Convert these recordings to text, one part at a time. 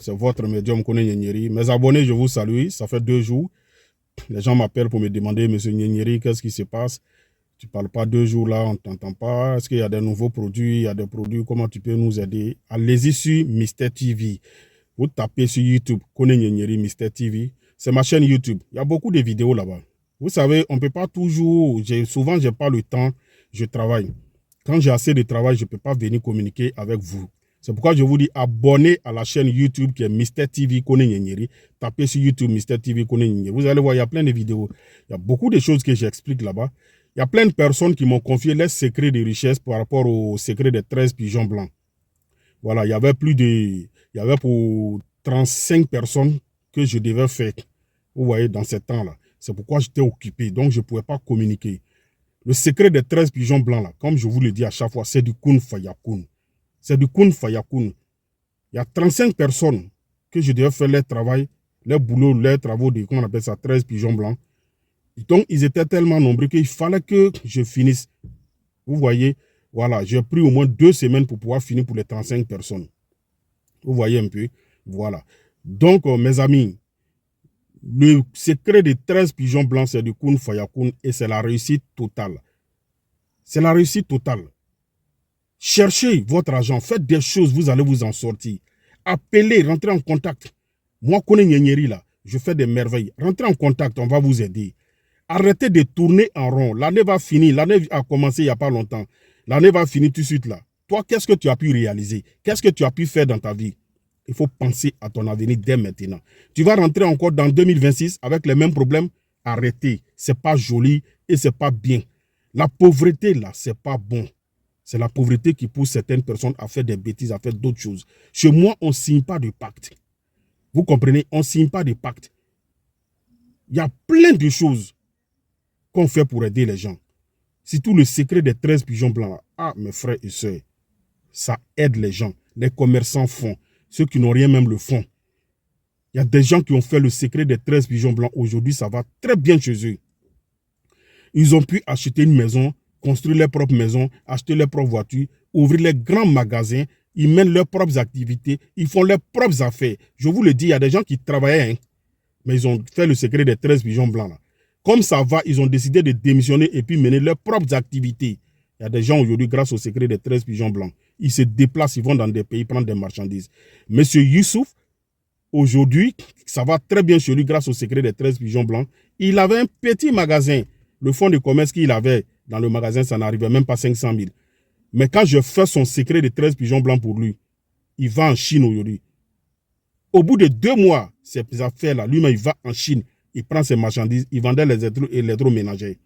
c'est votre médium Kone Nyenyeri. Mes abonnés, je vous salue. Ça fait 2 jours. Les gens m'appellent pour me demander, Monsieur Nyenyeri, qu'est-ce qui se passe? Tu ne parles pas 2 jours là, on ne t'entend pas. Est-ce qu'il y a des nouveaux produits? Il y a des produits, comment tu peux nous aider? Allez-y sur Mister TV. Vous tapez sur YouTube, Kone Nyenyeri, Mister TV. C'est ma chaîne YouTube. Il y a beaucoup de vidéos là-bas. Vous savez, on ne peut pas toujours... Souvent, je n'ai pas le temps, je travaille. Quand j'ai assez de travail, je ne peux pas venir communiquer avec vous. C'est pourquoi je vous dis abonnez à la chaîne YouTube qui est Mister TV Kone Nyenyeri. Tapez sur YouTube Mister TV Kone Nyenyeri. Vous allez voir, il y a plein de vidéos. Il y a beaucoup de choses que j'explique là-bas. Il y a plein de personnes qui m'ont confié les secrets de richesse par rapport au secret des 13 pigeons blancs. Voilà, il y avait pour 35 personnes que je devais faire. Vous voyez, dans ce temps-là. C'est pourquoi j'étais occupé. Donc, je ne pouvais pas communiquer. Le secret des 13 pigeons blancs, là, comme je vous le dis à chaque fois, c'est du kun fayakun. C'est du kun fayakun. Il y a 35 personnes que je devais faire leur travail, leur boulot, leurs travaux de, comment on appelle ça, 13 pigeons blancs. Donc, ils étaient tellement nombreux qu'il fallait que je finisse. Vous voyez, voilà, j'ai pris au moins 2 semaines pour pouvoir finir pour les 35 personnes. Vous voyez un peu, voilà. Donc, mes amis, le secret des 13 pigeons blancs, c'est du kun fayakun et c'est la réussite totale. C'est la réussite totale. Cherchez votre argent, faites des choses, vous allez vous en sortir. Appelez, rentrez en contact. Moi, Kone Nyenyeri, là, je fais des merveilles. Rentrez en contact, on va vous aider. Arrêtez de tourner en rond. L'année va finir. L'année a commencé il n'y a pas longtemps. L'année va finir tout de suite là. Toi, qu'est-ce que tu as pu réaliser? Qu'est-ce que tu as pu faire dans ta vie? Il faut penser à ton avenir dès maintenant. Tu vas rentrer encore dans 2026 avec les mêmes problèmes. Arrêtez. Ce n'est pas joli et ce n'est pas bien. La pauvreté là, ce n'est pas bon. C'est la pauvreté qui pousse certaines personnes à faire des bêtises, à faire d'autres choses. Chez moi, on ne signe pas de pacte. Vous comprenez? On ne signe pas de pacte. Il y a plein de choses qu'on fait pour aider les gens. Surtout le secret des 13 pigeons blancs. Ah, mes frères et sœurs, ça aide les gens. Les commerçants font. Ceux qui n'ont rien même le font. Il y a des gens qui ont fait le secret des 13 pigeons blancs. Aujourd'hui, ça va très bien chez eux. Ils ont pu acheter une maison, construire leur propre maison, acheter leur propre voiture, ouvrir les grands magasins, ils mènent leurs propres activités, ils font leurs propres affaires. Je vous le dis, il y a des gens qui travaillaient, hein, mais ils ont fait le secret des 13 pigeons blancs. Là. Comme ça va, ils ont décidé de démissionner et puis mener leurs propres activités. Il y a des gens aujourd'hui, grâce au secret des 13 pigeons blancs, ils se déplacent, ils vont dans des pays prendre des marchandises. Monsieur Youssouf, aujourd'hui, ça va très bien chez lui grâce au secret des 13 pigeons blancs. Il avait un petit magasin. Le fonds de commerce qu'il avait dans le magasin, ça n'arrivait même pas à 500 000. Mais quand je fais son secret de 13 pigeons blancs pour lui, il va en Chine aujourd'hui. Au bout de 2 mois, ces affaires-là, lui-même, il va en Chine. Il prend ses marchandises, il vendait les électroménagers.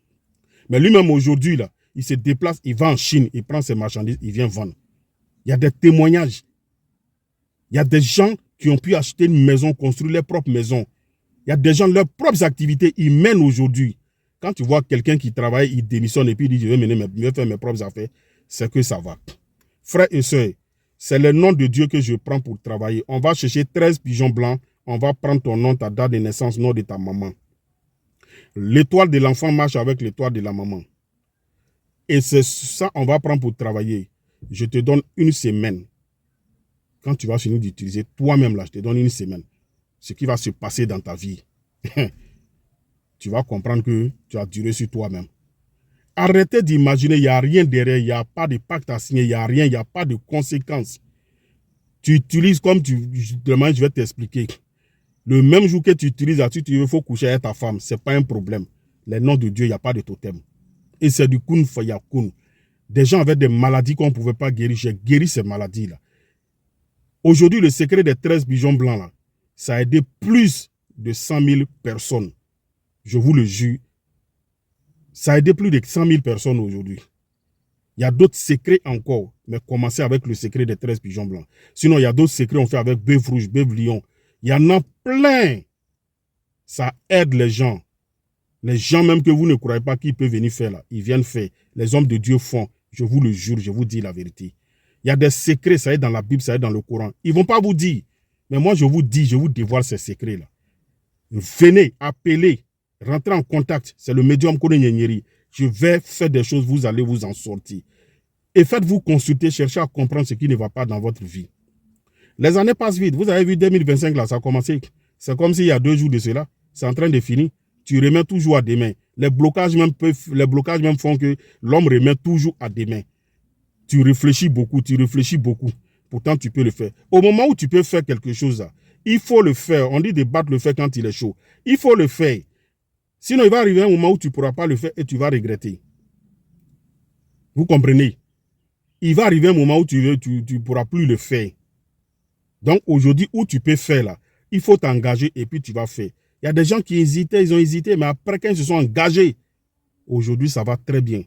Mais lui-même, aujourd'hui, là, il se déplace, il va en Chine, il prend ses marchandises, il vient vendre. Il y a des témoignages. Il y a des gens qui ont pu acheter une maison, construire leur propre maison. Il y a des gens, leurs propres activités, ils mènent aujourd'hui. Quand tu vois quelqu'un qui travaille, il démissionne et puis il dit, je vais faire mes propres affaires, c'est que ça va. Frères et sœurs, c'est le nom de Dieu que je prends pour travailler. On va chercher 13 pigeons blancs. On va prendre ton nom, ta date de naissance, nom de ta maman. L'étoile de l'enfant marche avec l'étoile de la maman. Et c'est ça on va prendre pour travailler. Je te donne 1 semaine. Quand tu vas finir d'utiliser toi-même là, je te donne 1 semaine. Ce qui va se passer dans ta vie. Tu vas comprendre que tu as duré sur toi-même. Arrêtez d'imaginer, il n'y a rien derrière, il n'y a pas de pacte à signer, il n'y a rien, il n'y a pas de conséquences. Tu utilises comme demain, je vais t'expliquer. Le même jour que tu utilises là-dessus, il faut coucher avec ta femme. Ce n'est pas un problème. Les noms de Dieu, il n'y a pas de totem. Et c'est du kun fayakun. Des gens avaient des maladies qu'on ne pouvait pas guérir. J'ai guéri ces maladies-là. Aujourd'hui, le secret des 13 pigeons blancs, là, ça a aidé plus de 100 000 personnes. Je vous le jure. Ça a aidé plus de 100 000 personnes aujourd'hui. Il y a d'autres secrets encore, mais commencez avec le secret des 13 pigeons blancs. Sinon, il y a d'autres secrets qu'on fait avec bœuf rouge, bœuf lion. Il y en a plein. Ça aide les gens. Les gens même que vous ne croyez pas qu'ils peuvent venir faire là, ils viennent faire. Les hommes de Dieu font. Je vous le jure, je vous dis la vérité. Il y a des secrets, ça est dans la Bible, ça est dans le Coran. Ils ne vont pas vous dire. Mais moi, je vous dis, je vous dévoile ces secrets-là. Venez, appelez, rentrez en contact. C'est le médium Kone Nyenyeri. Je vais faire des choses, vous allez vous en sortir. Et faites-vous consulter, cherchez à comprendre ce qui ne va pas dans votre vie. Les années passent vite. Vous avez vu 2025, là, ça a commencé. C'est comme s'il y a 2 jours de cela. C'est en train de finir. Tu remets toujours à demain. Les blocages même font que l'homme remet toujours à demain. Tu réfléchis beaucoup, Pourtant, tu peux le faire. Au moment où tu peux faire quelque chose, là, il faut le faire. On dit de battre le fer quand il est chaud. Il faut le faire. Sinon, il va arriver un moment où tu ne pourras pas le faire et tu vas regretter. Vous comprenez? Il va arriver un moment où tu ne pourras plus le faire. Donc, aujourd'hui, où tu peux faire là, il faut t'engager et puis tu vas faire. Il y a des gens qui hésitaient, ils ont hésité, mais après, quand ils se sont engagés, aujourd'hui, ça va très bien.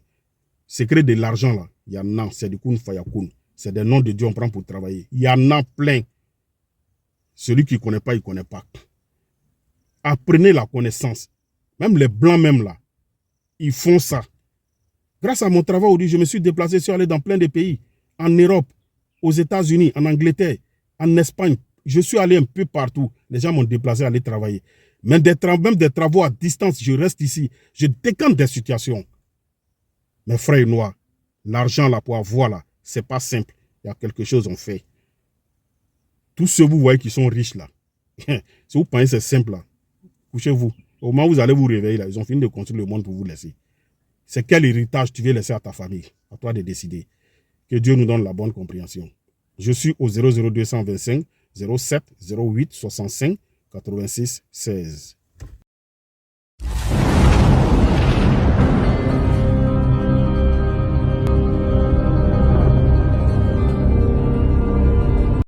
Secret de l'argent là, il y en a, c'est du kun fayakun. C'est des noms de Dieu on prend pour travailler. Il y en a plein. Celui qui ne connaît pas, il ne connaît pas. Apprenez la connaissance. Même les blancs, même là, ils font ça. Grâce à mon travail aujourd'hui, je me suis déplacé, je suis allé dans plein de pays. En Europe, aux États-Unis, en Angleterre, en Espagne. Je suis allé un peu partout. Les gens m'ont déplacé à aller travailler. Même des travaux à distance, je reste ici. Je décante des situations. Mes frères noirs, l'argent là pour avoir là, c'est pas simple. Il y a quelque chose on fait. Tous ceux que vous voyez qui sont riches là, si vous pensez que c'est simple là, couchez-vous. Au moment où vous allez vous réveiller là, ils ont fini de construire le monde pour vous laisser. C'est quel héritage tu veux laisser à ta famille? À toi de décider. Que Dieu nous donne la bonne compréhension. Je suis au 00225 07 08 65 86 16.